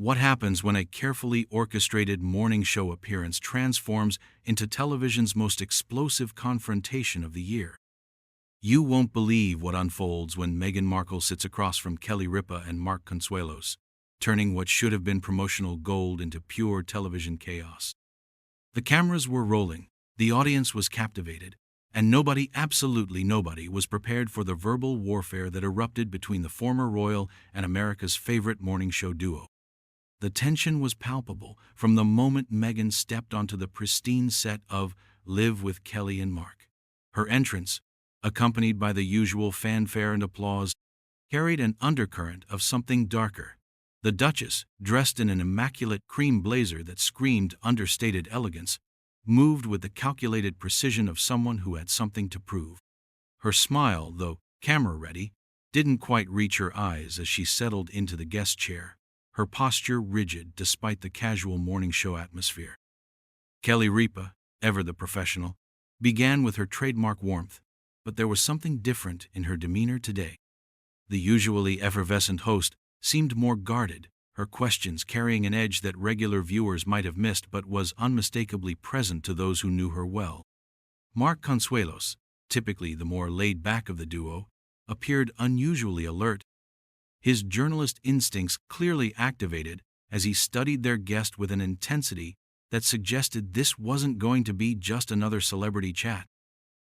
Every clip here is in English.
What happens when a carefully orchestrated morning show appearance transforms into television's most explosive confrontation of the year? You won't believe what unfolds when Meghan Markle sits across from Ripa and Mark Consuelos, turning what should have been promotional gold into pure television chaos. The cameras were rolling, the audience was captivated, and nobody, absolutely nobody, was prepared for the verbal warfare that erupted between the former royal and America's favorite morning show duo. The tension was palpable from the moment Meghan stepped onto the pristine set of Live with Kelly and Mark. Her entrance, accompanied by the usual fanfare and applause, carried an undercurrent of something darker. The Duchess, dressed in an immaculate cream blazer that screamed understated elegance, moved with the calculated precision of someone who had something to prove. Her smile, though camera-ready, didn't quite reach her eyes as she settled into the guest chair, her posture rigid despite the casual morning show atmosphere. Ripa, ever the professional, began with her trademark warmth, but there was something different in her demeanor today. The usually effervescent host seemed more guarded, her questions carrying an edge that regular viewers might have missed but was unmistakably present to those who knew her well. Mark Consuelos, typically the more laid-back of the duo, appeared unusually alert, his journalist instincts clearly activated as he studied their guest with an intensity that suggested this wasn't going to be just another celebrity chat.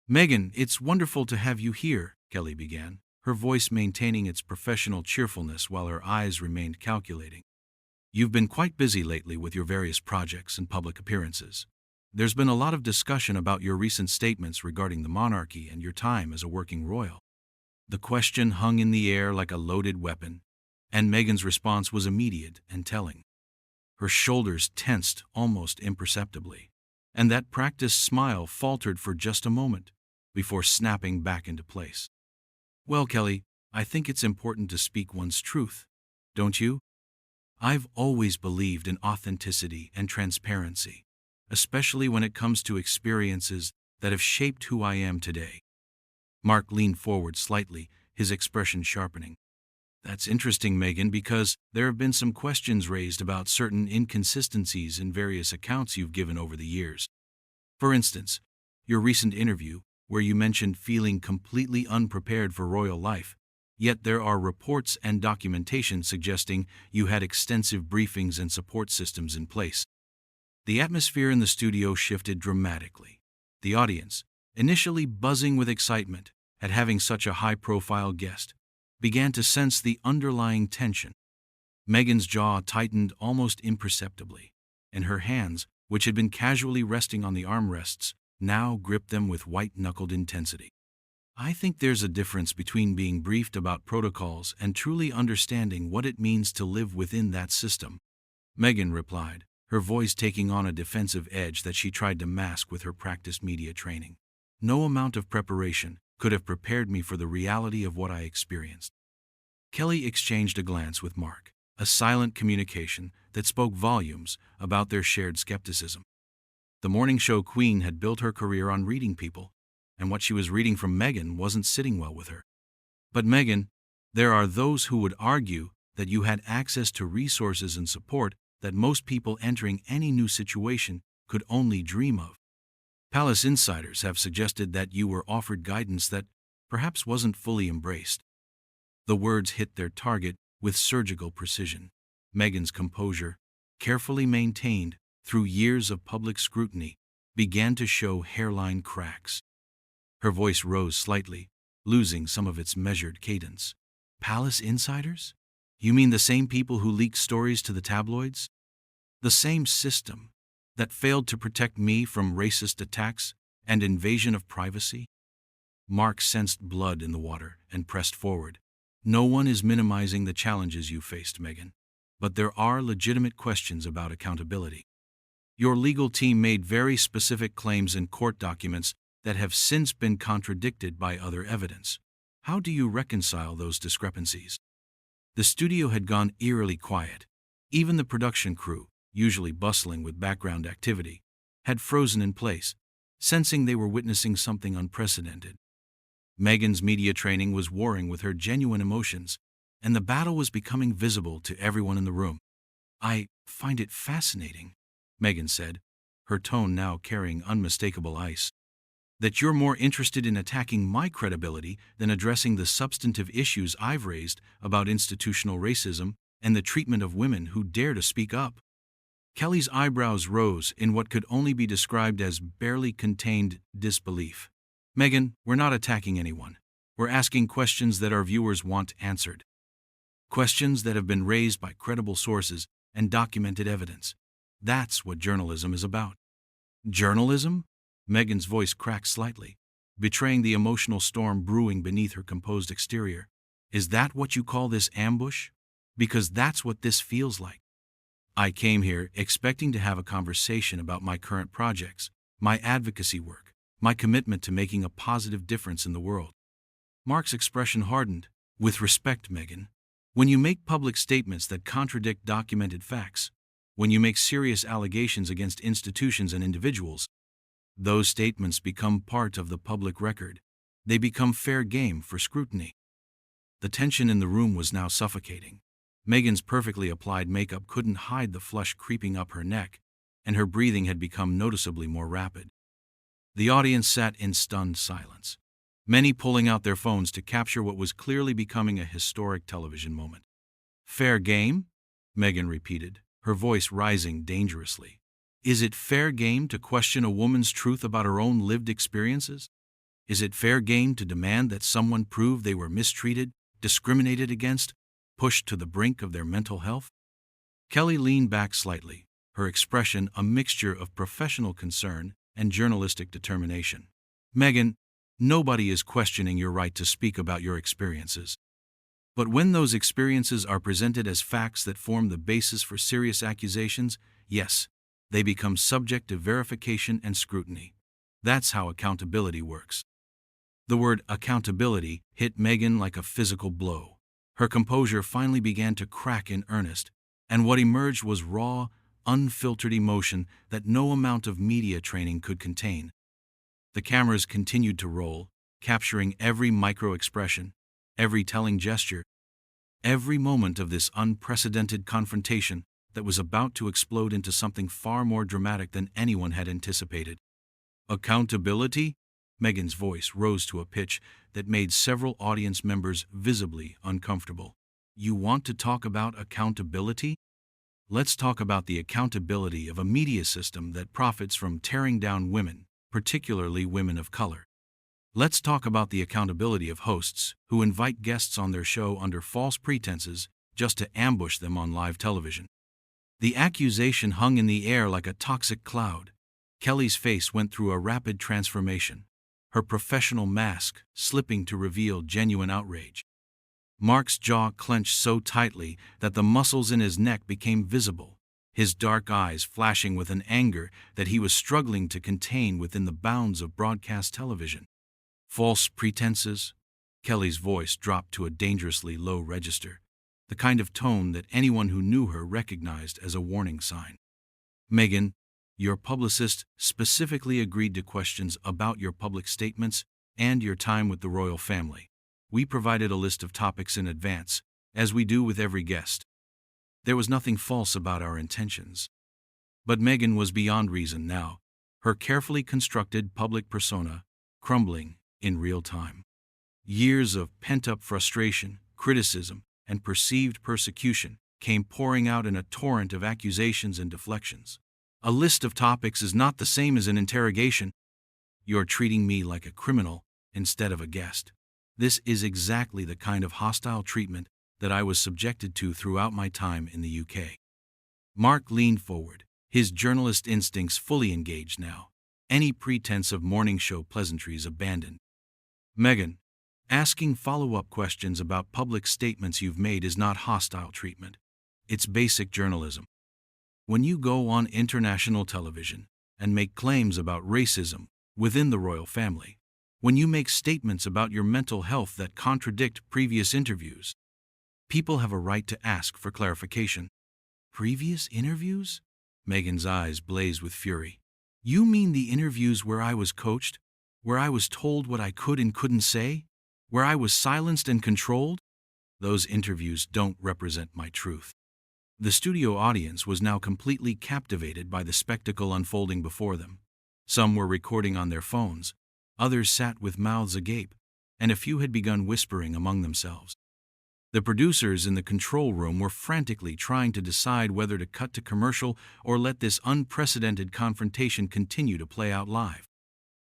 "Meghan, it's wonderful to have you here," Kelly began, her voice maintaining its professional cheerfulness while her eyes remained calculating. "You've been quite busy lately with your various projects and public appearances. There's been a lot of discussion about your recent statements regarding the monarchy and your time as a working royal." The question hung in the air like a loaded weapon, and Meghan's response was immediate and telling. Her shoulders tensed almost imperceptibly, and that practiced smile faltered for just a moment before snapping back into place. "Well, Kelly, I think it's important to speak one's truth, don't you? I've always believed in authenticity and transparency, especially when it comes to experiences that have shaped who I am today." Mark leaned forward slightly, his expression sharpening. "That's interesting, Meghan, because there have been some questions raised about certain inconsistencies in various accounts you've given over the years. For instance, your recent interview, where you mentioned feeling completely unprepared for royal life, yet there are reports and documentation suggesting you had extensive briefings and support systems in place." The atmosphere in the studio shifted dramatically. The audience, initially buzzing with excitement at having such a high-profile guest, began to sense the underlying tension. Meghan's jaw tightened almost imperceptibly, and her hands, which had been casually resting on the armrests, now gripped them with white-knuckled intensity. "I think there's a difference between being briefed about protocols and truly understanding what it means to live within that system," Meghan replied, her voice taking on a defensive edge that she tried to mask with her practiced media training. "No amount of preparation could have prepared me for the reality of what I experienced." Kelly exchanged a glance with Mark, a silent communication that spoke volumes about their shared skepticism. The morning show queen had built her career on reading people, and what she was reading from Meghan wasn't sitting well with her. "But Meghan, there are those who would argue that you had access to resources and support that most people entering any new situation could only dream of. Palace insiders have suggested that you were offered guidance that perhaps wasn't fully embraced." The words hit their target with surgical precision. Meghan's composure, carefully maintained through years of public scrutiny, began to show hairline cracks. Her voice rose slightly, losing some of its measured cadence. "Palace insiders? You mean the same people who leaked stories to the tabloids? The same system that failed to protect me from racist attacks and invasion of privacy?" Mark sensed blood in the water and pressed forward. "No one is minimizing the challenges you faced, Meghan, but there are legitimate questions about accountability. Your legal team made very specific claims in court documents that have since been contradicted by other evidence. How do you reconcile those discrepancies?" The studio had gone eerily quiet. Even the production crew, usually bustling with background activity, had frozen in place, sensing they were witnessing something unprecedented. Meghan's media training was warring with her genuine emotions, and the battle was becoming visible to everyone in the room. I find it fascinating, Meghan said, her tone now carrying unmistakable ice, that you're more interested in attacking my credibility than addressing the substantive issues I've raised about institutional racism and the treatment of women who dare to speak up. Kelly's eyebrows rose in what could only be described as barely contained disbelief. Meghan, we're not attacking anyone. We're asking questions that our viewers want answered. Questions that have been raised by credible sources and documented evidence. That's what journalism is about. Journalism? Meghan's voice cracked slightly, betraying the emotional storm brewing beneath her composed exterior. Is that what you call this ambush? Because that's what this feels like. I came here expecting to have a conversation about my current projects, my advocacy work, my commitment to making a positive difference in the world. Mark's expression hardened. With respect, Meghan, when you make public statements that contradict documented facts, when you make serious allegations against institutions and individuals, those statements become part of the public record. They become fair game for scrutiny. The tension in the room was now suffocating. Meghan's perfectly applied makeup couldn't hide the flush creeping up her neck, and her breathing had become noticeably more rapid. The audience sat in stunned silence, many pulling out their phones to capture what was clearly becoming a historic television moment. Fair game? Meghan repeated, her voice rising dangerously. Is it fair game to question a woman's truth about her own lived experiences? Is it fair game to demand that someone prove they were mistreated, discriminated against, pushed to the brink of their mental health? Kelly leaned back slightly, her expression a mixture of professional concern and journalistic determination. Meghan, nobody is questioning your right to speak about your experiences. But when those experiences are presented as facts that form the basis for serious accusations, yes, they become subject to verification and scrutiny. That's how accountability works. The word accountability hit Meghan like a physical blow. Her composure finally began to crack in earnest, and what emerged was raw, unfiltered emotion that no amount of media training could contain. The cameras continued to roll, capturing every micro-expression, every telling gesture, every moment of this unprecedented confrontation that was about to explode into something far more dramatic than anyone had anticipated. Accountability? Meghan's voice rose to a pitch that made several audience members visibly uncomfortable. You want to talk about accountability? Let's talk about the accountability of a media system that profits from tearing down women, particularly women of color. Let's talk about the accountability of hosts who invite guests on their show under false pretenses just to ambush them on live television. The accusation hung in the air like a toxic cloud. Kelly's face went through a rapid transformation, her professional mask slipping to reveal genuine outrage. Mark's jaw clenched so tightly that the muscles in his neck became visible, his dark eyes flashing with an anger that he was struggling to contain within the bounds of broadcast television. False pretenses? Kelly's voice dropped to a dangerously low register, the kind of tone that anyone who knew her recognized as a warning sign. Meghan, your publicist specifically agreed to questions about your public statements and your time with the royal family. We provided a list of topics in advance, as we do with every guest. There was nothing false about our intentions. But Meghan was beyond reason now, her carefully constructed public persona crumbling in real time. Years of pent-up frustration, criticism, and perceived persecution came pouring out in a torrent of accusations and deflections. A list of topics is not the same as an interrogation. You're treating me like a criminal instead of a guest. This is exactly the kind of hostile treatment that I was subjected to throughout my time in the UK. Mark leaned forward, his journalist instincts fully engaged now, any pretense of morning show pleasantries abandoned. Meghan, asking follow-up questions about public statements you've made is not hostile treatment. It's basic journalism. When you go on international television and make claims about racism within the royal family, when you make statements about your mental health that contradict previous interviews, people have a right to ask for clarification. Previous interviews? Meghan's eyes blazed with fury. You mean the interviews where I was coached? Where I was told what I could and couldn't say? Where I was silenced and controlled? Those interviews don't represent my truth. The studio audience was now completely captivated by the spectacle unfolding before them. Some were recording on their phones, others sat with mouths agape, and a few had begun whispering among themselves. The producers in the control room were frantically trying to decide whether to cut to commercial or let this unprecedented confrontation continue to play out live.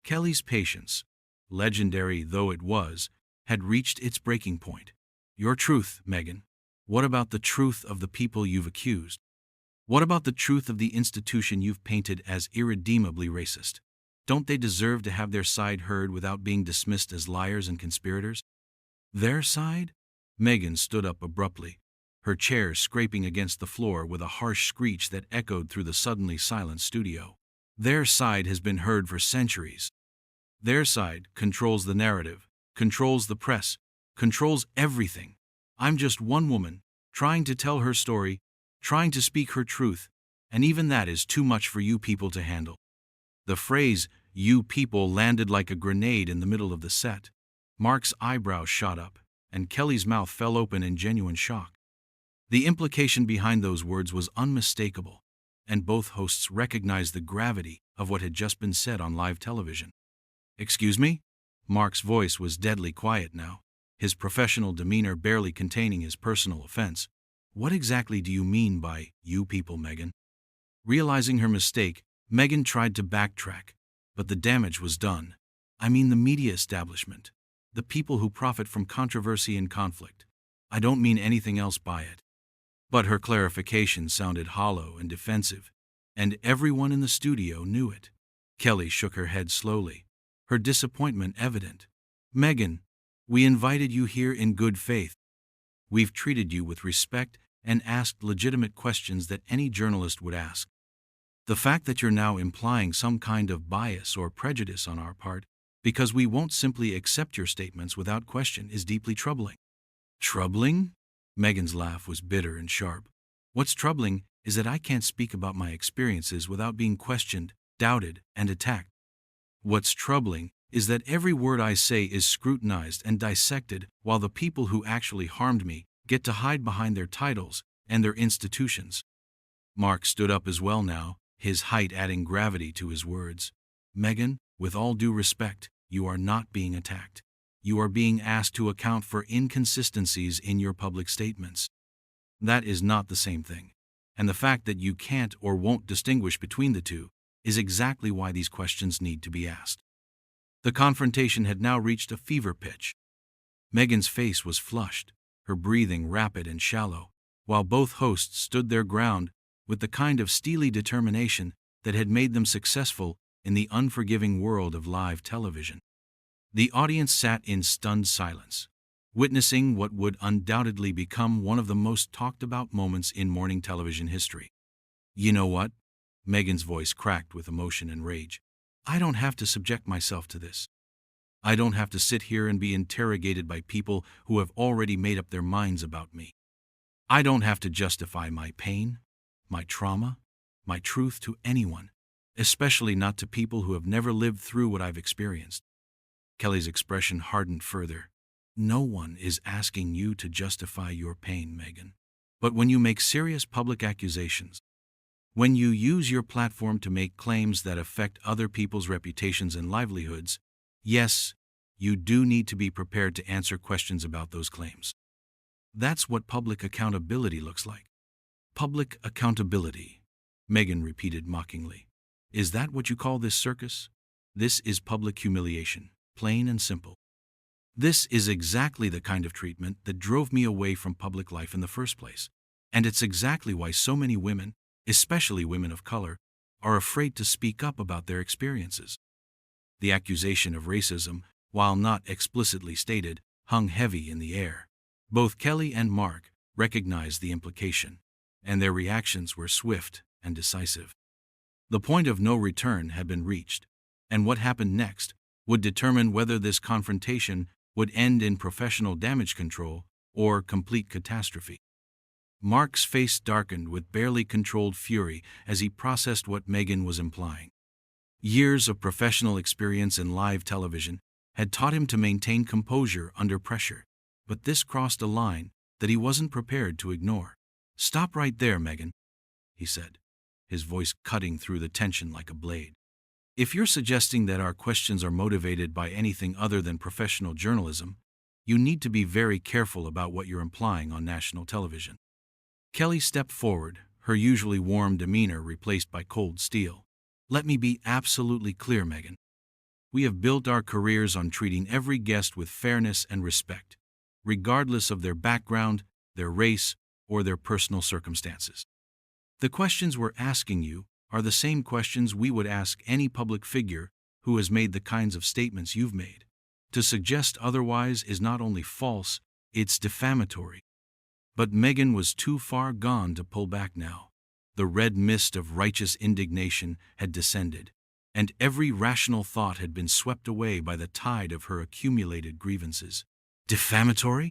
Kelly's patience, legendary though it was, had reached its breaking point. Your truth, Meghan. What about the truth of the people you've accused? What about the truth of the institution you've painted as irredeemably racist? Don't they deserve to have their side heard without being dismissed as liars and conspirators? Their side? Meghan stood up abruptly, her chair scraping against the floor with a harsh screech that echoed through the suddenly silent studio. Their side has been heard for centuries. Their side controls the narrative, controls the press, controls everything. I'm just one woman, trying to tell her story, trying to speak her truth, and even that is too much for you people to handle. The phrase, you people, landed like a grenade in the middle of the set. Mark's eyebrows shot up, and Kelly's mouth fell open in genuine shock. The implication behind those words was unmistakable, and both hosts recognized the gravity of what had just been said on live television. Excuse me? Mark's voice was deadly quiet now, his professional demeanor barely containing his personal offense. What exactly do you mean by, you people, Meghan? Realizing her mistake, Meghan tried to backtrack, but the damage was done. I mean the media establishment, the people who profit from controversy and conflict. I don't mean anything else by it. But her clarification sounded hollow and defensive, and everyone in the studio knew it. Kelly shook her head slowly, her disappointment evident. Meghan, we invited you here in good faith. We've treated you with respect and asked legitimate questions that any journalist would ask. The fact that you're now implying some kind of bias or prejudice on our part, because we won't simply accept your statements without question, is deeply troubling. Troubling? Meghan's laugh was bitter and sharp. What's troubling is that I can't speak about my experiences without being questioned, doubted, and attacked. What's troubling is that every word I say is scrutinized and dissected, while the people who actually harmed me get to hide behind their titles and their institutions. Mark stood up as well now, his height adding gravity to his words. Meghan, with all due respect, you are not being attacked. You are being asked to account for inconsistencies in your public statements. That is not the same thing. And the fact that you can't or won't distinguish between the two is exactly why these questions need to be asked. The confrontation had now reached a fever pitch. Meghan's face was flushed, her breathing rapid and shallow, while both hosts stood their ground with the kind of steely determination that had made them successful in the unforgiving world of live television. The audience sat in stunned silence, witnessing what would undoubtedly become one of the most talked about moments in morning television history. You know what? Meghan's voice cracked with emotion and rage. I don't have to subject myself to this. I don't have to sit here and be interrogated by people who have already made up their minds about me. I don't have to justify my pain, my trauma, my truth to anyone, especially not to people who have never lived through what I've experienced. Kelly's expression hardened further. No one is asking you to justify your pain, Meghan. But when you make serious public accusations, when you use your platform to make claims that affect other people's reputations and livelihoods, yes, you do need to be prepared to answer questions about those claims. That's what public accountability looks like. Public accountability, Meghan repeated mockingly. Is that what you call this circus? This is public humiliation, plain and simple. This is exactly the kind of treatment that drove me away from public life in the first place. And it's exactly why so many women, especially women of color, are afraid to speak up about their experiences. The accusation of racism, while not explicitly stated, hung heavy in the air. Both Kelly and Mark recognized the implication, and their reactions were swift and decisive. The point of no return had been reached, and what happened next would determine whether this confrontation would end in professional damage control or complete catastrophe. Mark's face darkened with barely controlled fury as he processed what Meghan was implying. Years of professional experience in live television had taught him to maintain composure under pressure, but this crossed a line that he wasn't prepared to ignore. "Stop right there, Meghan," he said, his voice cutting through the tension like a blade. "If you're suggesting that our questions are motivated by anything other than professional journalism, you need to be very careful about what you're implying on national television." Kelly stepped forward, her usually warm demeanor replaced by cold steel. "Let me be absolutely clear, Meghan. We have built our careers on treating every guest with fairness and respect, regardless of their background, their race, or their personal circumstances. The questions we're asking you are the same questions we would ask any public figure who has made the kinds of statements you've made. To suggest otherwise is not only false, it's defamatory." But Meghan was too far gone to pull back now. The red mist of righteous indignation had descended, and every rational thought had been swept away by the tide of her accumulated grievances. "Defamatory?"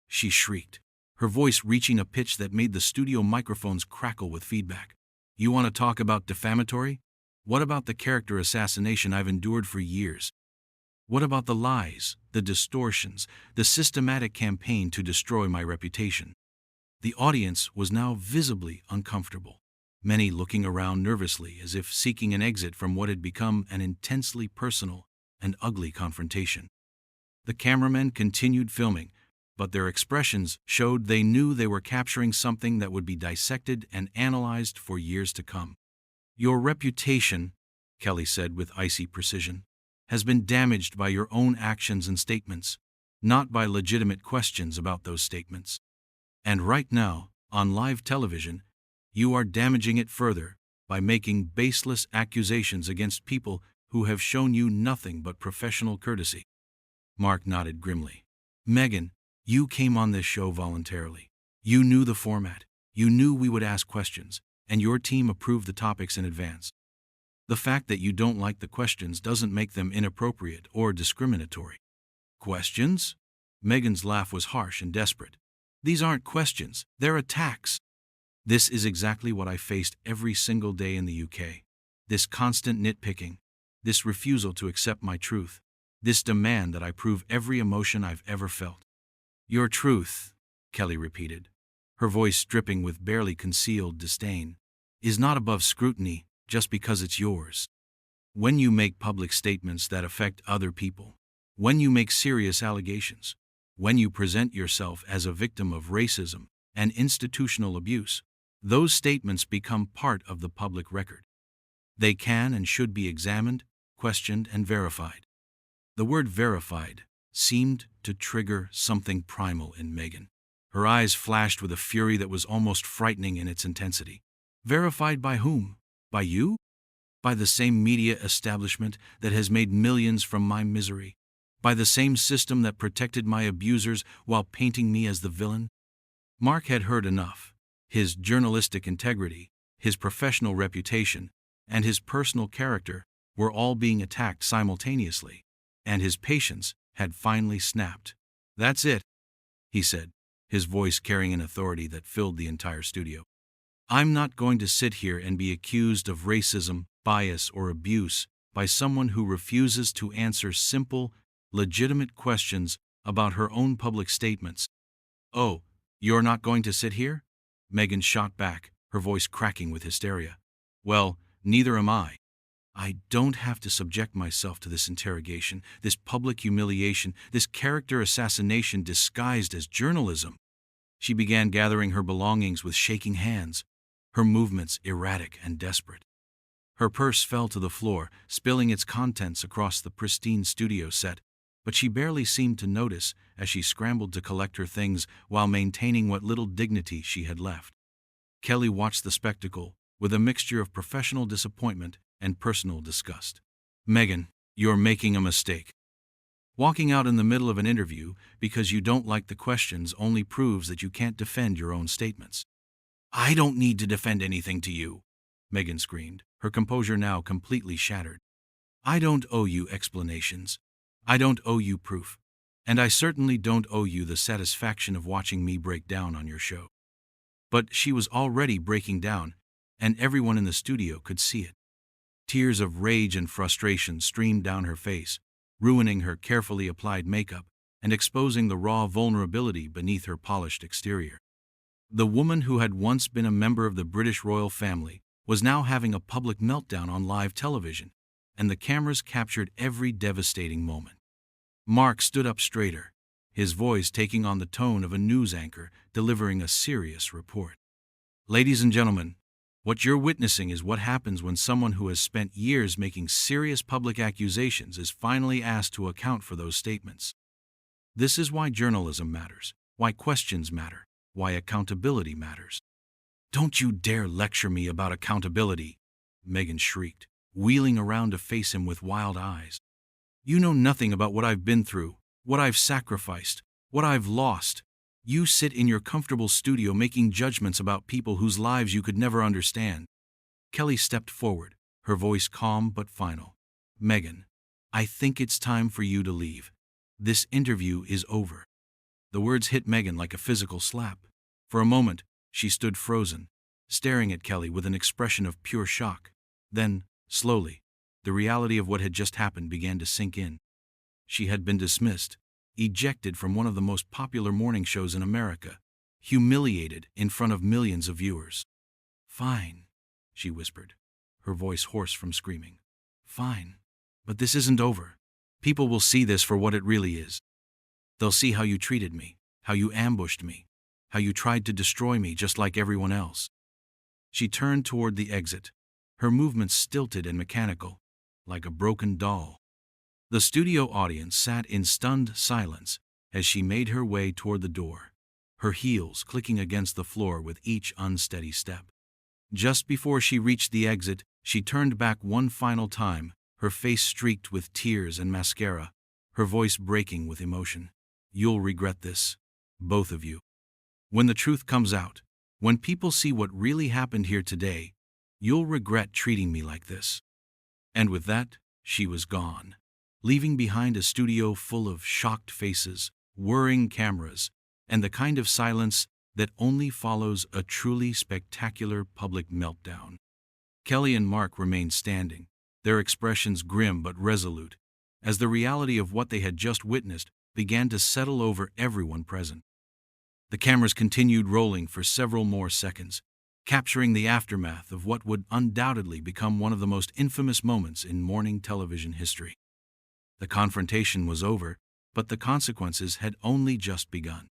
she shrieked, her voice reaching a pitch that made the studio microphones crackle with feedback. "You want to talk about defamatory? What about the character assassination I've endured for years? What about the lies, the distortions, the systematic campaign to destroy my reputation?" The audience was now visibly uncomfortable, many looking around nervously as if seeking an exit from what had become an intensely personal and ugly confrontation. The cameramen continued filming, but their expressions showed they knew they were capturing something that would be dissected and analyzed for years to come. "Your reputation," Kelly said with icy precision, "has been damaged by your own actions and statements, not by legitimate questions about those statements. And right now, on live television, you are damaging it further by making baseless accusations against people who have shown you nothing but professional courtesy." Mark nodded grimly. "Meghan, you came on this show voluntarily. You knew the format, you knew we would ask questions, and your team approved the topics in advance. The fact that you don't like the questions doesn't make them inappropriate or discriminatory." "Questions?" Meghan's laugh was harsh and desperate. "These aren't questions, they're attacks. This is exactly what I faced every single day in the UK. This constant nitpicking, this refusal to accept my truth, this demand that I prove every emotion I've ever felt." "Your truth," Kelly repeated, her voice dripping with barely concealed disdain, "is not above scrutiny just because it's yours. When you make public statements that affect other people, when you make serious allegations, when you present yourself as a victim of racism and institutional abuse, those statements become part of the public record. They can and should be examined, questioned, and verified." The word verified seemed to trigger something primal in Meghan. Her eyes flashed with a fury that was almost frightening in its intensity. "Verified by whom? By you? By the same media establishment that has made millions from my misery? By the same system that protected my abusers while painting me as the villain?" Mark had heard enough. His journalistic integrity, his professional reputation, and his personal character were all being attacked simultaneously, and his patience had finally snapped. "That's it," he said, his voice carrying an authority that filled the entire studio. "I'm not going to sit here and be accused of racism, bias, or abuse by someone who refuses to answer simple, legitimate questions about her own public statements." "Oh, you're not going to sit here?" Meghan shot back, her voice cracking with hysteria. "Well, neither am I. I don't have to subject myself to this interrogation, this public humiliation, this character assassination disguised as journalism." She began gathering her belongings with shaking hands, her movements erratic and desperate. Her purse fell to the floor, spilling its contents across the pristine studio set, but she barely seemed to notice as she scrambled to collect her things while maintaining what little dignity she had left. Kelly watched the spectacle with a mixture of professional disappointment and personal disgust. "Meghan, you're making a mistake. Walking out in the middle of an interview because you don't like the questions only proves that you can't defend your own statements." "I don't need to defend anything to you," Meghan screamed, her composure now completely shattered. "I don't owe you explanations. I don't owe you proof. And I certainly don't owe you the satisfaction of watching me break down on your show." But she was already breaking down, and everyone in the studio could see it. Tears of rage and frustration streamed down her face, ruining her carefully applied makeup and exposing the raw vulnerability beneath her polished exterior. The woman who had once been a member of the British royal family was now having a public meltdown on live television, and the cameras captured every devastating moment. Mark stood up straighter, his voice taking on the tone of a news anchor delivering a serious report. Ladies and gentlemen, what you're witnessing is what happens when someone who has spent years making serious public accusations is finally asked to account for those statements. This is why journalism matters, why questions matter, why accountability matters. Don't you dare lecture me about accountability, Meghan shrieked, wheeling around to face him with wild eyes. You know nothing about what I've been through, what I've sacrificed, what I've lost. You sit in your comfortable studio making judgments about people whose lives you could never understand. Kelly stepped forward, her voice calm but final. Meghan, I think it's time for you to leave. This interview is over. The words hit Meghan like a physical slap. For a moment, she stood frozen, staring at Kelly with an expression of pure shock. Then, slowly, the reality of what had just happened began to sink in. She had been dismissed, ejected from one of the most popular morning shows in America, humiliated in front of millions of viewers. Fine, she whispered, her voice hoarse from screaming. Fine, but this isn't over. People will see this for what it really is. They'll see how you treated me, how you ambushed me, how you tried to destroy me just like everyone else. She turned toward the exit, her movements stilted and mechanical, like a broken doll. The studio audience sat in stunned silence as she made her way toward the door, her heels clicking against the floor with each unsteady step. Just before she reached the exit, she turned back one final time, her face streaked with tears and mascara, her voice breaking with emotion. You'll regret this, both of you. When the truth comes out, when people see what really happened here today, you'll regret treating me like this. And with that, she was gone, leaving behind a studio full of shocked faces, whirring cameras, and the kind of silence that only follows a truly spectacular public meltdown. Kelly and Mark remained standing, their expressions grim but resolute, as the reality of what they had just witnessed began to settle over everyone present. The cameras continued rolling for several more seconds, capturing the aftermath of what would undoubtedly become one of the most infamous moments in morning television history. The confrontation was over, but the consequences had only just begun.